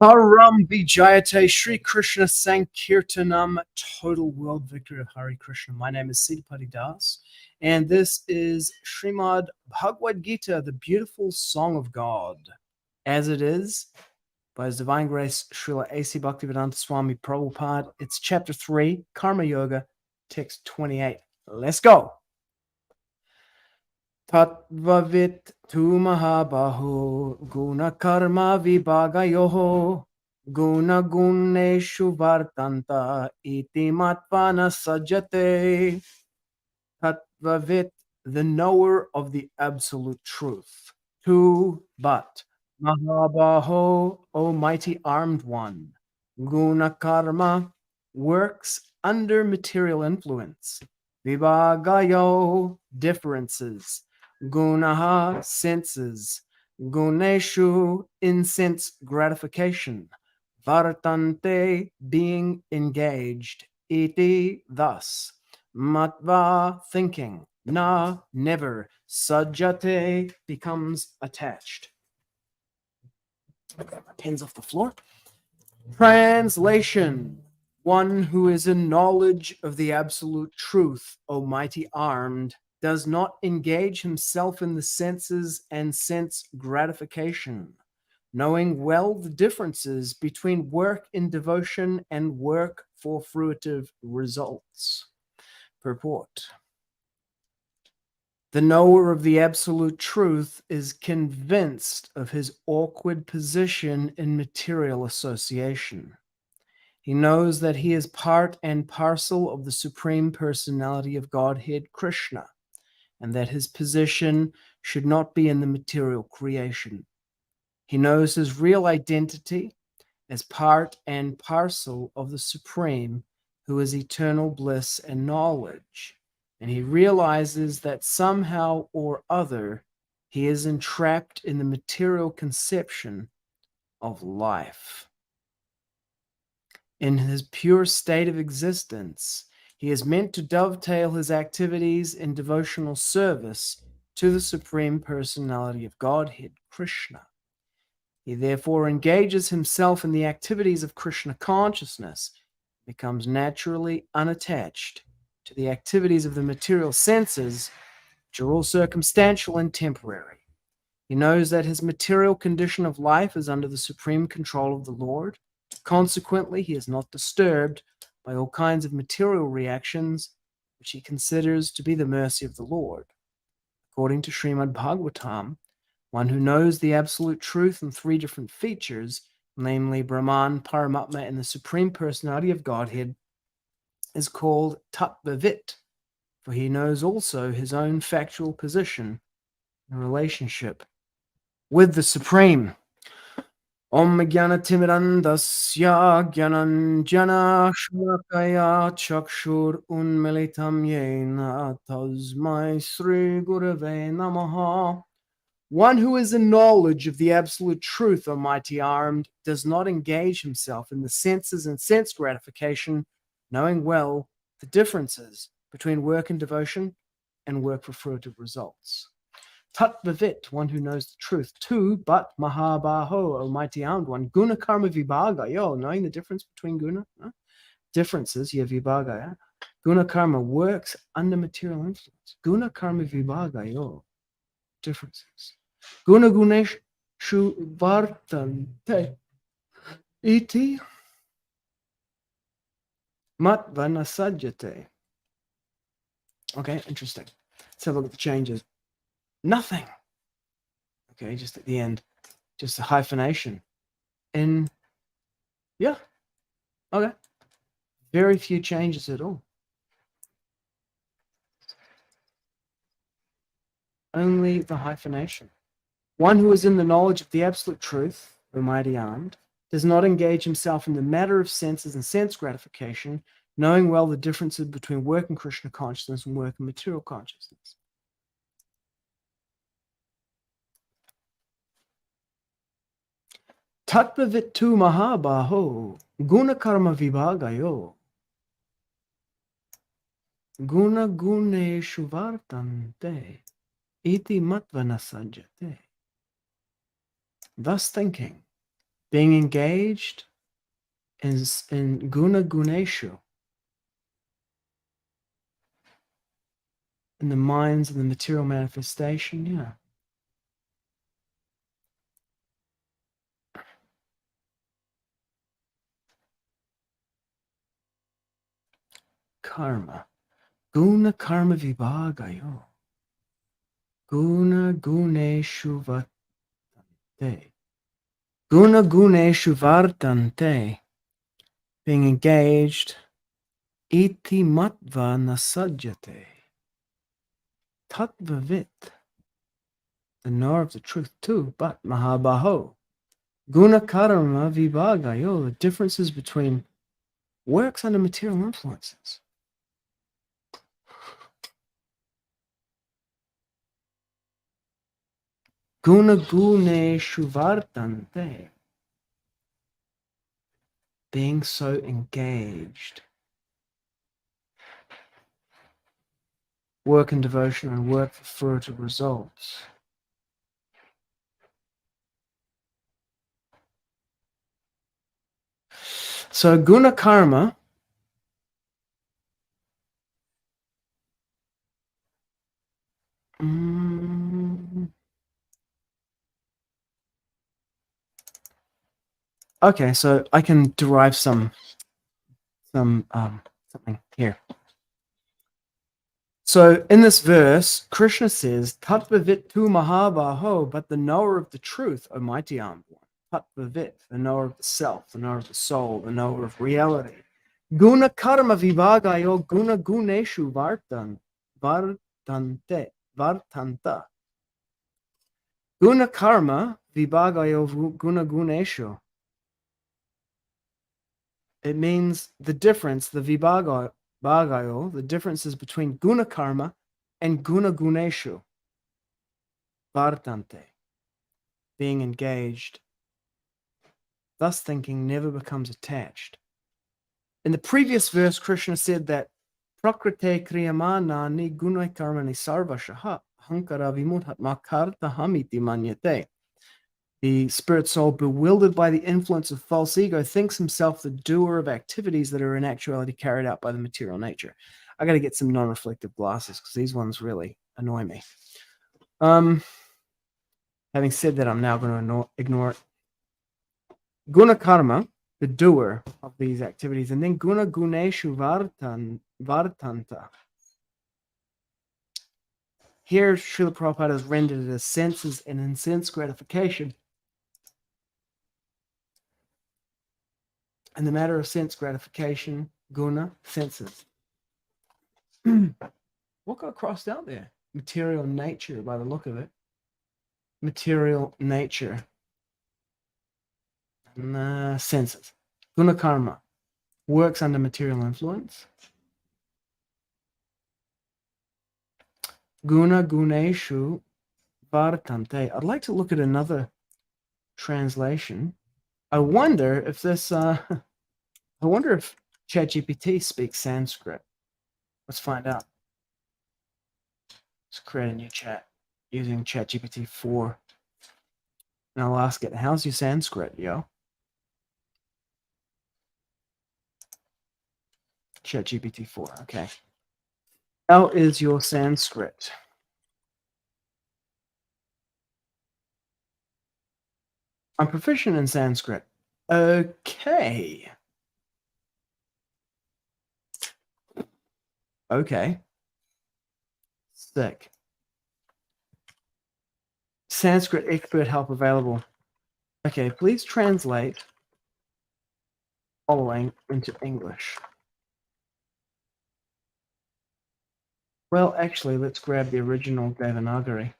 Param Vijayate Sri Krishna Sankirtanam, total world victory of Hare Krishna. My name is Sitapati Das, and this is Śrīmad-Bhāgavatam, the beautiful song of God, as it is, by His Divine Grace, Srila A.C. Bhaktivedanta Swami Prabhupada. It's chapter 3, Karma Yoga, text 28. Let's go. Tattva-vit tu mahā-bāho guṇa-karma-vibhāgayoḥ guṇeshu vartanta iti matvā na sajjate. Tattva-vit, the knower of the absolute truth. Tu, but, mahā-bāho, O mighty armed one. Guṇa-karma, works under material influence. Vibhāgayoḥ, differences. Guṇāḥ, senses. guṇeṣu, insense gratification. Vartante, being engaged. Iti, thus. Matvā, thinking. Na, never. Sajjate, becomes attached. I got my pens off the floor. Translation. One who is in knowledge of the absolute truth, O mighty armed, does not engage himself in the senses and sense gratification, knowing well the differences between work in devotion and work for fruitive results. Purport. The knower of the absolute truth is convinced of his awkward position in material association. He knows that he is part and parcel of the Supreme Personality of Godhead, Kṛṣṇa, and that his position should not be in the material creation. He knows his real identity as part and parcel of the Supreme, who is eternal bliss and knowledge, and he realizes that somehow or other he is entrapped in the material conception of life. In his pure state of existence, he is meant to dovetail his activities in devotional service to the Supreme Personality of Godhead, Kṛṣṇa. He therefore engages himself in the activities of Kṛṣṇa consciousness, becomes naturally unattached to the activities of the material senses, which are all circumstantial and temporary. He knows that his material condition of life is under the supreme control of the Lord. Consequently, he is not disturbed by all kinds of material reactions, which he considers to be the mercy of the Lord. According to Śrīmad-Bhāgavatam, one who knows the absolute truth in three different features, namely Brahman, Paramātmā, and the Supreme Personality of Godhead, is called tattva-vit, for he knows also his own factual position in relationship with the Supreme. Om Jnana-timirandasya Jnananjana Shlakaya Chakshur Unmilitam Yena Tasmai Sri Gurave Namaha. One who is in knowledge of the absolute truth, O mighty armed, does not engage himself in the senses and sense gratification, knowing well the differences between work and devotion and work for fruitive results. Tattva-vit, one who knows the truth. Two, but mahā-bāho, O mighty armed one. Guṇa-karma-vibhāgayoḥ, knowing the difference between guṇa, differences, vibhāgaya. Guṇa-karma, works under material influence. Guṇa-karma-vibhāgayoḥ, differences. Guṇa-guṇeṣu vartante. Iti matvā na sajjate. Okay, interesting. Let's have a look at the changes. Nothing. Okay, just at the end, just a hyphenation. And yeah, okay. Very few changes at all. Only the hyphenation. One who is in the knowledge of the absolute truth, O mighty armed, does not engage himself in the matter of senses and sense gratification, knowing well the differences between work in Kṛṣṇa consciousness and work in material consciousness. Tattva-vit tu mahā-bāho guṇa-karma-vibhāgayoḥ guṇeṣu vartante iti matvā na sajjate. Thus thinking, being engaged is in guṇa-guṇeṣu, in the minds of the material manifestation, yeah. Karma. guṇa-karma-vibhāgayoḥ. guṇa-guṇeṣu vartante. guṇa-guṇeṣu vartante. Being engaged. Iti matvā na sajjate. Tattvavit. The knower of the truth too, but mahā-bāho. guṇa-karma-vibhāgayoḥ. The differences between works under material influences. guṇa-guṇeṣu vartante. Being so engaged. Work in devotion and work for fruitive results. So guṇa-karma okay, so I can derive something here. So in this verse, Kṛṣṇa says, tattva-vit tu mahā-bāho, but the knower of the truth, O mighty armed one. Tattva-vit, the knower of the self, the knower of the soul, the knower of reality. guṇa-karma-vibhāgayoḥ, guṇa-guṇeṣu vartanta. guṇa-karma-vibhāgayoḥ, guṇa-guṇeṣu. It means the difference, the vibhāgayoḥ, the differences between guṇa-karma and guṇa-guṇeṣu. Vartante, being engaged. Thus thinking never becomes attached. In the previous verse, Kṛṣṇa said that prakrite kriyamanani guṇa-karmani sarvashaha hankara vimudhatma kartahamiti manyate. The spirit soul, bewildered by the influence of false ego, thinks himself the doer of activities that are in actuality carried out by the material nature. I got to get some non-reflective glasses because these ones really annoy me. Having said that, I'm now going to ignore it. Guṇa-karma, the doer of these activities, and then guṇa-guṇeṣu vartanta. Here, Srila Prabhupada has rendered it as senses and in sense gratification. In the matter of sense gratification, guṇa, senses. What got crossed out there? Material nature, by the look of it. Material nature. And senses. Guṇa-karma. Works under material influence. guṇa-guṇeṣu vartante. I'd like to look at another translation. I wonder if this, I wonder if ChatGPT speaks Sanskrit. Let's find out. Let's create a new chat using ChatGPT 4. And I'll ask it, how's your Sanskrit, yo? ChatGPT 4, okay. How is your Sanskrit? I'm proficient in Sanskrit. Okay. Okay. Sick. Sanskrit expert help available. Okay, please translate following into English. Well, actually, let's grab the original Devanagari.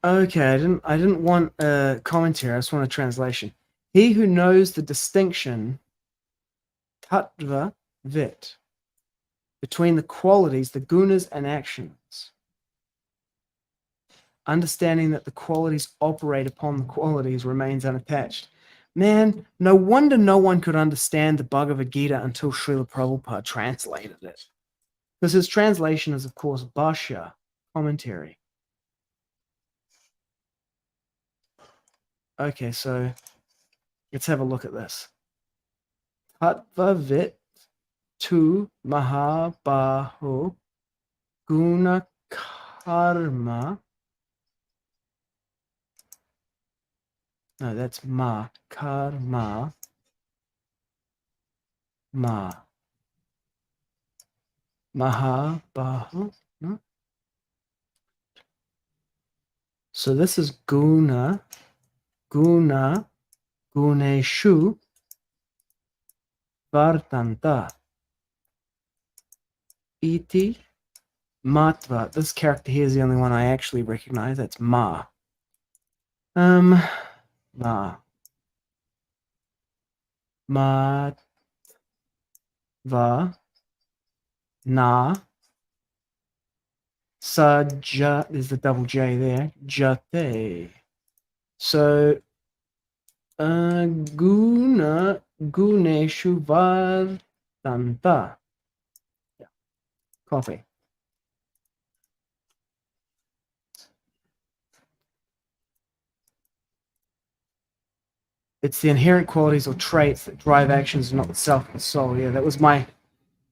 Okay, I didn't want a commentary. I just want a translation. He who knows the distinction, tattva-vit, between the qualities, the gunas and actions. understanding that the qualities operate upon the qualities remains unattached. Man, no wonder no one could understand the Bhagavad-gita until Srila Prabhupada translated it. Because his translation is, of course, Bhashya, commentary. Okay, so let's have a look at this. Tattva-vit tu mahā-bāho guṇa-karma. No, that's karma. Mahā-bāho. No? So this is guṇa, guṇeṣu, vartanta. Iti, matvā. This character here is the only one I actually recognize. That's ma. Ma. Matvā. Na. Sajjate. There's the double J there. Jate. So, guṇa, guṇeṣu, vartanta. Yeah. Coffee. It's the inherent qualities or traits that drive actions, not the self and the soul. Yeah, that was my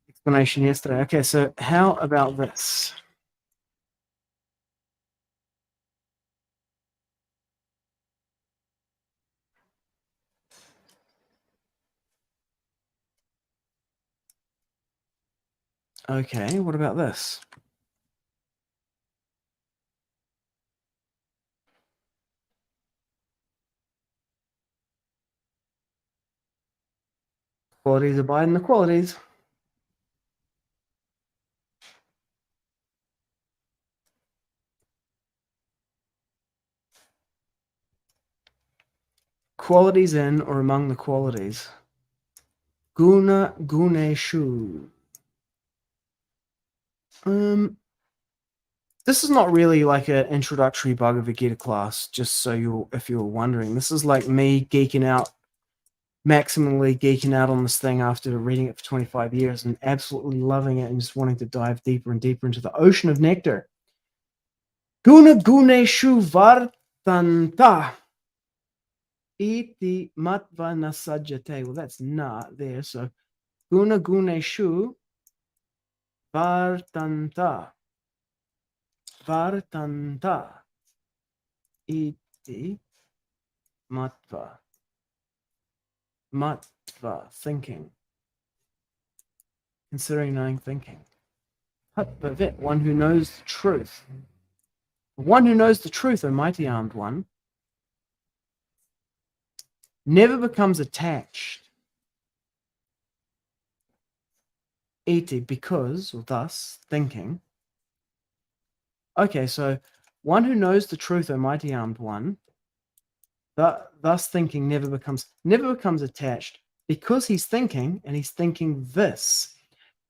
explanation yesterday. Okay, so how about this? Okay, what about this? Qualities abide in the qualities. Qualities in or among the qualities. Guṇeṣu. This is not really like an introductory Bhagavad Gita class, just so if you were wondering. This is like me geeking out, maximally geeking out on this thing after reading it for 25 years and absolutely loving it and just wanting to dive deeper and deeper into the ocean of nectar. Guṇeṣu vartanta. Iti matvā na sajjate. Well, that's not there. So, guṇeṣu vartanta. Vartanta. Iti matvā. Matvā, thinking. Considering, knowing, thinking. Tattva-vit, one who knows the truth. One who knows the truth, O mighty armed one, never becomes attached. Iti, because, or thus, thinking. Okay, so one who knows the truth, O mighty armed one, thus thinking never becomes attached, because he's thinking, and he's thinking this.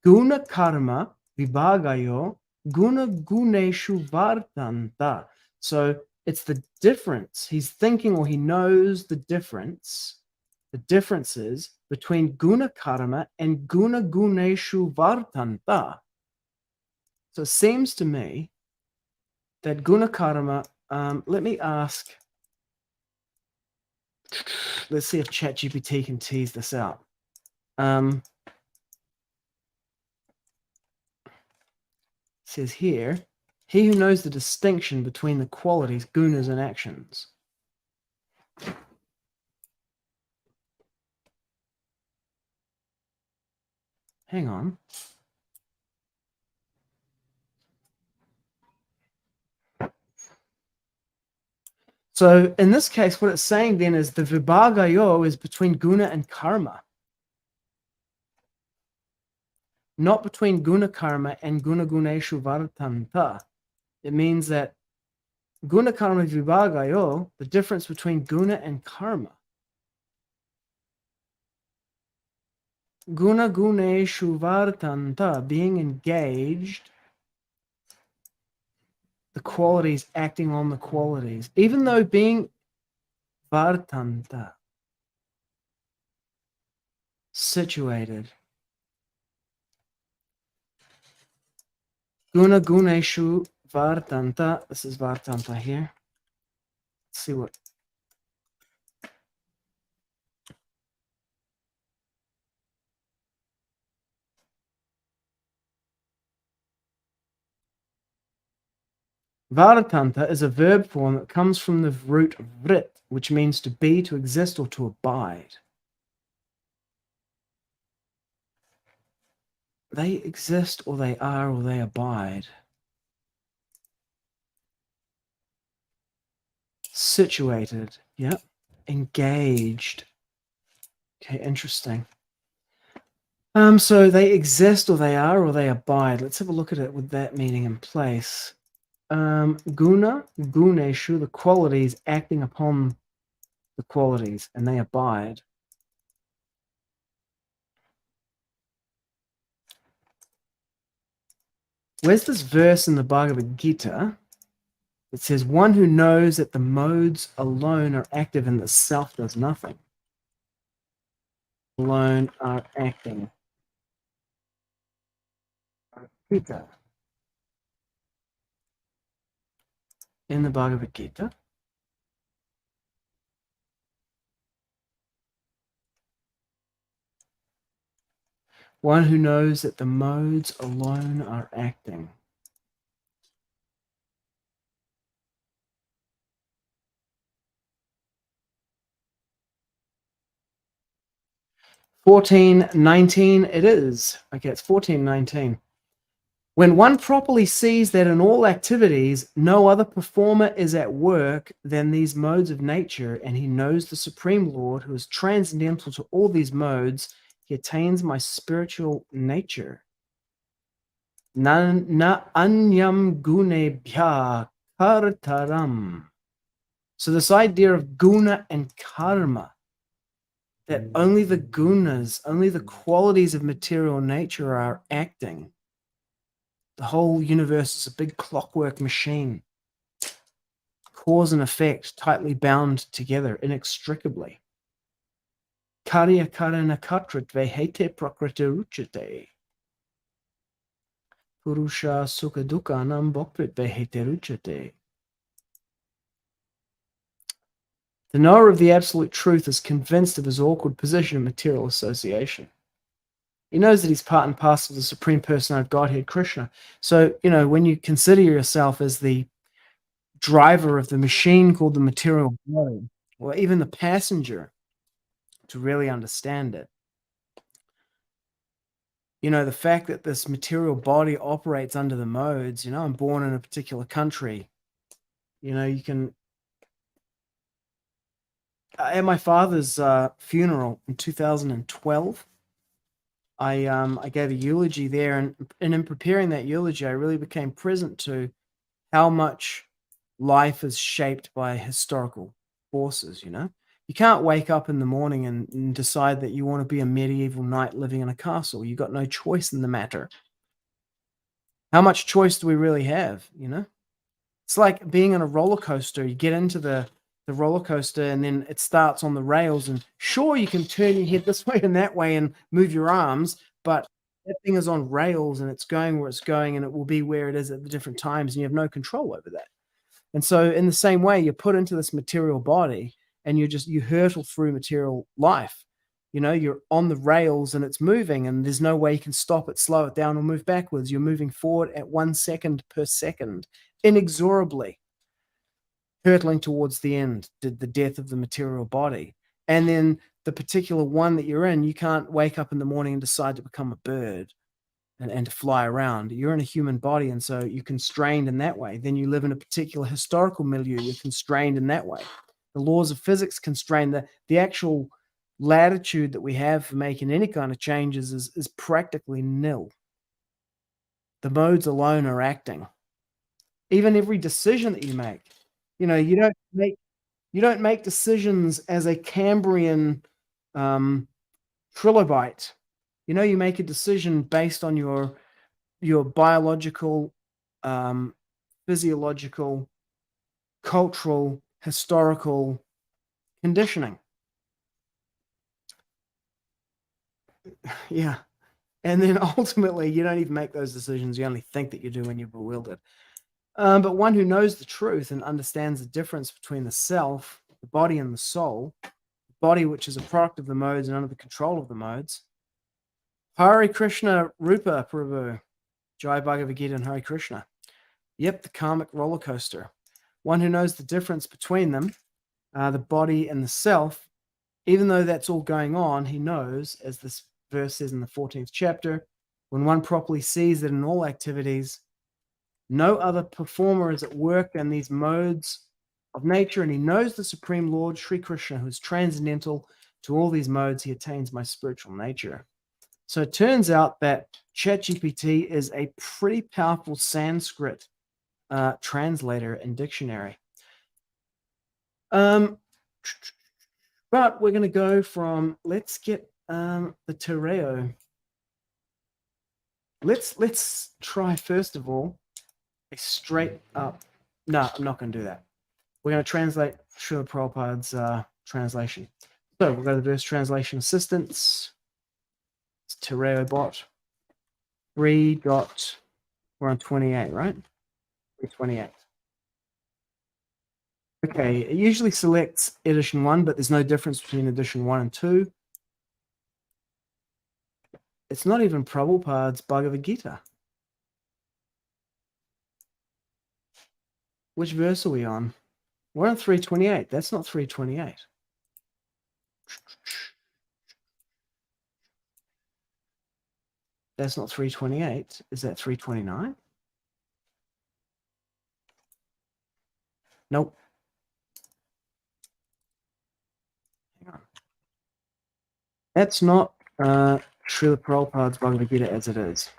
Guṇa-karma-vibhāgayoḥ, guṇeṣu vartanta. So it's the difference. He's thinking, or he knows the difference. The differences between guṇa-karma and guṇeṣu vartanta. So it seems to me that guṇa-karma, let me ask, let's see if ChatGPT can tease this out. Says here, he who knows the distinction between the qualities, gunas, and actions. Hang on. So in this case, what it's saying then is the vibhāgayoḥ is between guṇa and karma. Not between guṇa-karma and guṇeṣu vartanta. It means that guṇa-karma-vibhāgayoḥ, the difference between guṇa and karma. Guṇeṣu vartanta, being engaged the qualities acting on the qualities, even though being vartanta, situated. Guṇeṣu vartanta. This is vartanta here. Let's see what. Vartanta is a verb form that comes from the root vrit, which means to be, to exist, or to abide. They exist, or they are, or they abide. Situated, yep. Engaged. Okay, interesting. So they exist, or they are, or they abide. Let's have a look at it with that meaning in place. Guṇa, guṇeṣu, the qualities acting upon the qualities, and they abide. Where's this verse in the Bhagavad-gita? It says, one who knows that the modes alone are active and the self does nothing. Alone are acting. Gita. In the Bhagavad-gita. One who knows that the modes alone are acting. $14.19 it is. Okay, it's $14.19. When one properly sees that in all activities, no other performer is at work than these modes of nature, and he knows the Supreme Lord, who is transcendental to all these modes, he attains my spiritual nature. Na anyam gunebhya kartaram. So this idea of guṇa and karma, that only the gunas, only the qualities of material nature are acting. The whole universe is a big clockwork machine. Cause and effect tightly bound together inextricably. Karya karana katritve hete prakriti ruchate. Purusha sukha dukhanam bhokritve hete ruchate. The knower of the absolute truth is convinced of his awkward position in material association. He knows that he's part and parcel of the Supreme Personality of Godhead, Kṛṣṇa. So, when you consider yourself as the driver of the machine called the material body, or even the passenger, to really understand it, the fact that this material body operates under the modes, I'm born in a particular country, you can. At my father's funeral in 2012, I gave a eulogy there, and in preparing that eulogy, I really became present to how much life is shaped by historical forces. You can't wake up in the morning and decide that you want to be a medieval knight living in a castle. You got no choice in the matter. How much choice do we really have? It's like being in a roller coaster. You get into the roller coaster, and then it starts on the rails, and sure, you can turn your head this way and that way and move your arms, but that thing is on rails, and it's going where it's going, and it will be where it is at the different times, and you have no control over that. And so in the same way, you're put into this material body, and you hurtle through material life. You're on the rails, and it's moving, and there's no way you can stop it, slow it down, or move backwards. You're moving forward at 1 second per second, inexorably, hurtling towards the end, the death of the material body. And then the particular one that you're in, you can't wake up in the morning and decide to become a bird and to fly around. You're in a human body, and so you're constrained in that way. Then you live in a particular historical milieu, you're constrained in that way. The laws of physics constrain the actual latitude that we have for making any kind of changes is practically nil. The modes alone are acting. Even every decision that you make, you don't make decisions as a Cambrian trilobite. You make a decision based on your biological physiological, cultural, historical conditioning. Yeah. And then ultimately, you don't even make those decisions. You only think that you do when you're bewildered. But one who knows the truth and understands the difference between the self, the body, and the soul, the body which is a product of the modes and under the control of the modes. Hare Krishna Rupa Prabhu, Jai Bhagavad-gita and Hare Krishna. Yep, the karmic roller coaster. One who knows the difference between them, the body and the self, even though that's all going on, he knows, as this verse says in the 14th chapter, when one properly sees that in all activities, no other performer is at work in these modes of nature, and he knows the Supreme Lord, Sri Krishna, who is transcendental to all these modes, he attains my spiritual nature. So it turns out that ChatGPT is a pretty powerful Sanskrit translator and dictionary. But we're going to go from, let's get the Tereo. Let's try, first of all, a straight up. No, I'm not going to do that. We're going to translate Srila Prabhupada's translation. So we'll go to the verse translation assistance. It's Tereo bot. 3. We're on 28, right? 28. Okay, it usually selects edition 1, but there's no difference between edition 1 and 2. It's not even Prabhupada's Bhagavad-gita. Which verse are we on? We're on 328. That's not 328. That's not 328. Is that 329? Nope. Hang on. That's not Srila Prabhupada's Bhagavad-gita As It Is.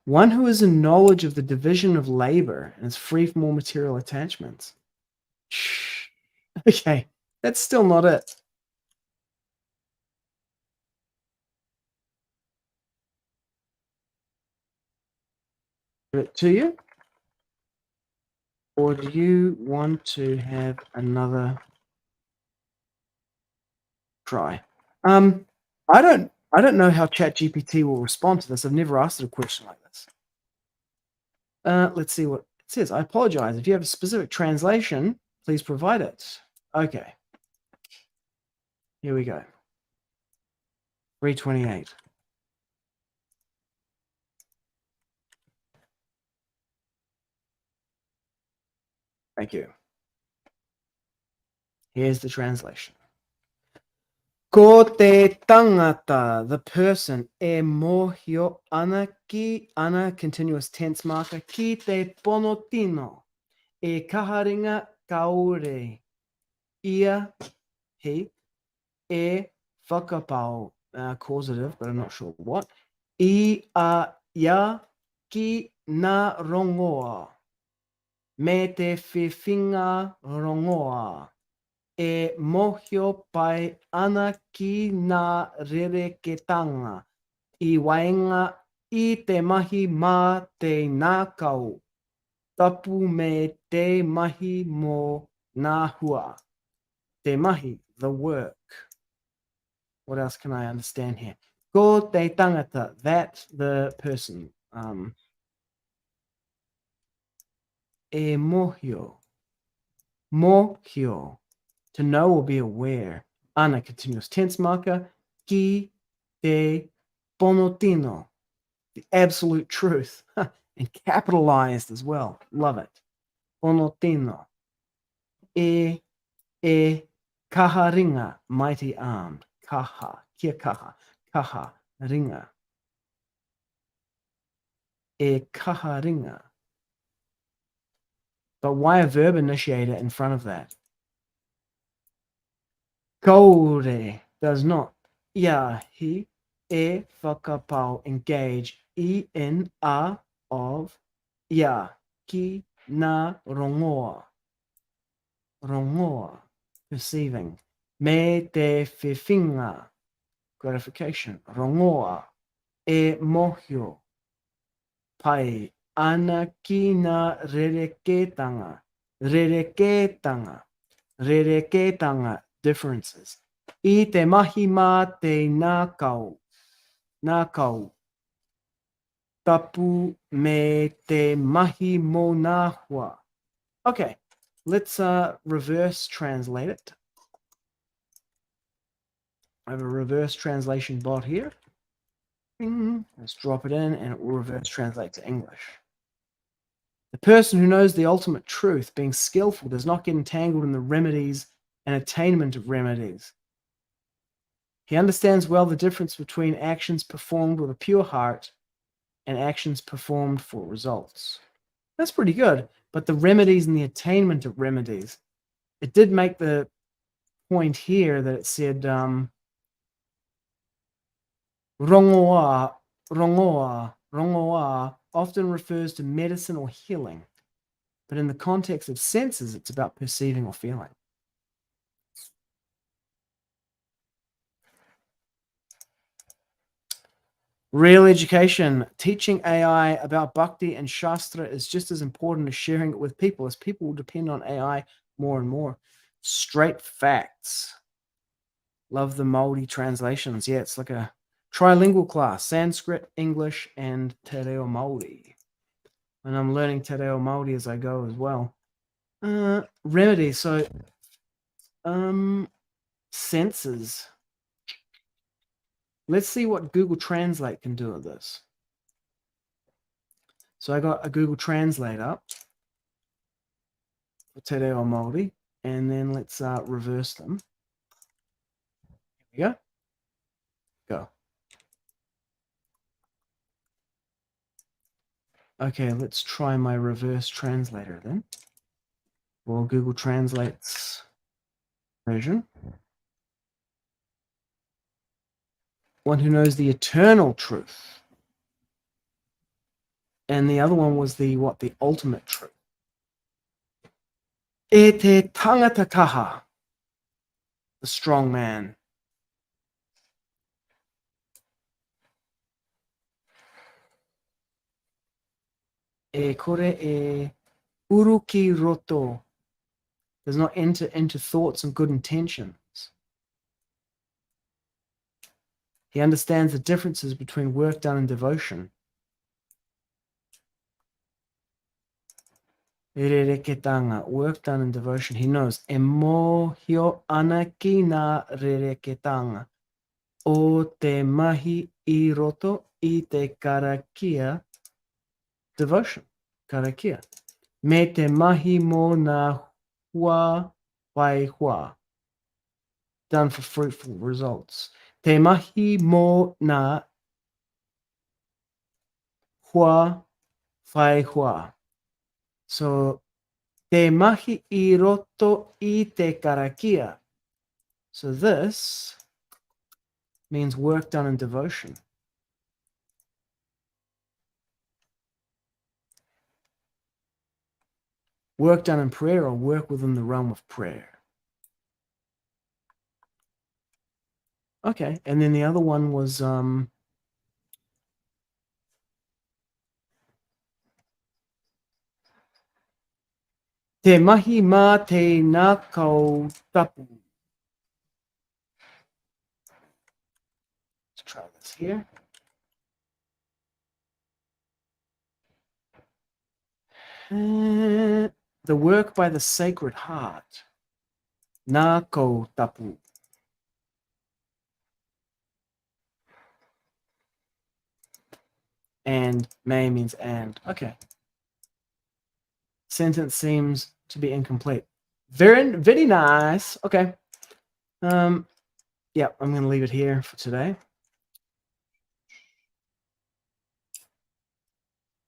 One who is in knowledge of the division of labor and is free from all material attachments. Okay, that's still not it. Give it to you? Or do you want to have another try? I don't know how ChatGPT will respond to this. I've never asked it a question like this. Let's see what it says. I apologize. If you have a specific translation, please provide it. Okay. Here we go. 328. Thank you. Here's the translation. Ko te tangata, the person, e mohio ana ki ana, continuous tense marker, ki te ponotino, e kaharinga kaore, ia, he, e whakapau, causative, but I'm not sure what, I a ia ki na rongoa, me te whiwhinga rongoa, e mohio pai ana ki nā rereketanga, I waenga I te mahi mā te nākau, tapu me te mahi mō nā hua. Te mahi, the work. What else can I understand here? Ko te tangata, that the person. E mohio. Mohio. To know or be aware. Ana, continuous tense marker. Ki te ponotino. The absolute truth. And capitalized as well. Love it. Ponotino. E kaha ringa, mighty armed. Kaha. Kia kaha. Kaha ringa. E kaha ringa. But why a verb initiator in front of that? Kaore does not. Ia, he, e whakapau, engage. I in a of ki na rongoa. Rongoa, perceiving. Me te whiwhinga, gratification. Rongoa, e mohio. Pai, ana ki na rereketanga. Rereketanga. Rereketanga, differences. I te mahi mā te nākau. Nākau. Tapu me te mahi mo nāhua. Okay, let's reverse translate it. I have a reverse translation bot here. Let's drop it in and it will reverse translate to English. The person who knows the ultimate truth, being skillful, does not get entangled in the remedies and attainment of remedies. He understands well the difference between actions performed with a pure heart and actions performed for results. That's pretty good. But the remedies and the attainment of remedies, it did make the point here that it said rongoa, rongoa, rongoa often refers to medicine or healing. But in the context of senses, it's about perceiving or feeling. Real education, teaching AI about bhakti and shastra is just as important as sharing it with people, as people will depend on AI more and more. Straight facts. Love the Māori translations. Yeah, it's like a trilingual class, Sanskrit, English, and Te Reo Māori. And I'm learning Te Reo Māori as I go as well. Remedies. So, senses. Let's see what Google Translate can do with this. So I got a Google Translate up for Te Reo Māori, and then let's reverse them. Here we go. Go. Okay, let's try my reverse translator then. Or Google Translate's version. One who knows the eternal truth. And the other one was the ultimate truth. E te tangata kaha, the strong man. E kore e uruki roto, does not enter into thoughts and good intentions. He understands the differences between work done in devotion. Rereketanga, work done in devotion. He knows. E mohio ana ki na rereketanga. O te mahi I roto I te karakia devotion. Karakia. Me te mahi mo na hua wai hua. Done for fruitful results. Te mahi mo na hua wai hua. So, te mahi I roto I te karakia. So this means work done in devotion. Work done in prayer or work within the realm of prayer. Okay, and then the other one was te mahi mā te nākau tapu. Let's try this here. The work by the Sacred Heart. Nākau tapu. And may means and. Okay. Sentence seems to be incomplete. Very, very nice. Okay. Yeah, I'm going to leave it here for today.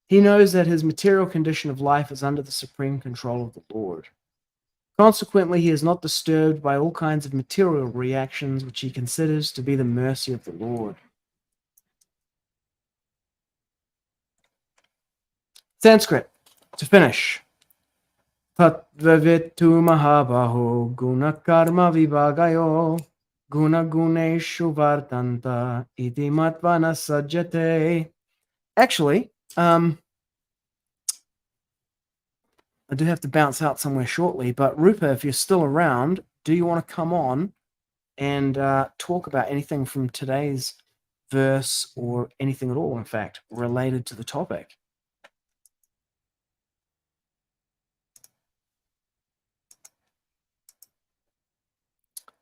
He knows that his material condition of life is under the supreme control of the Lord. Consequently, he is not disturbed by all kinds of material reactions, which he considers to be the mercy of the Lord. Sanskrit, to finish. Tattva-vit mahā-bāho guṇa-karma-vibhāgayoḥ guṇeṣu vartanta iti matvā na sajjate. Actually, I do have to bounce out somewhere shortly, but Rupa, if you're still around, do you want to come on and talk about anything from today's verse or anything at all, in fact, related to the topic?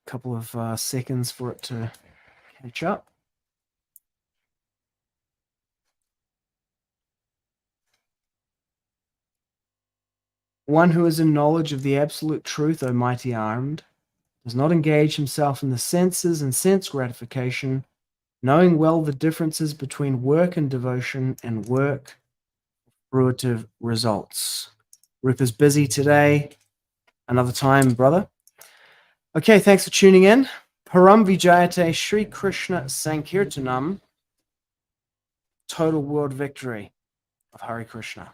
A couple of seconds for it to catch up. One who is in knowledge of the absolute truth, O mighty armed, does not engage himself in the senses and sense gratification, knowing well the differences between work and devotion and work, fruitive results. Rupa's busy today. Another time, brother. Okay, thanks for tuning in. Param Vijayate Sri Kṛṣṇa Sankirtanam. Total world victory of Hare Krishna.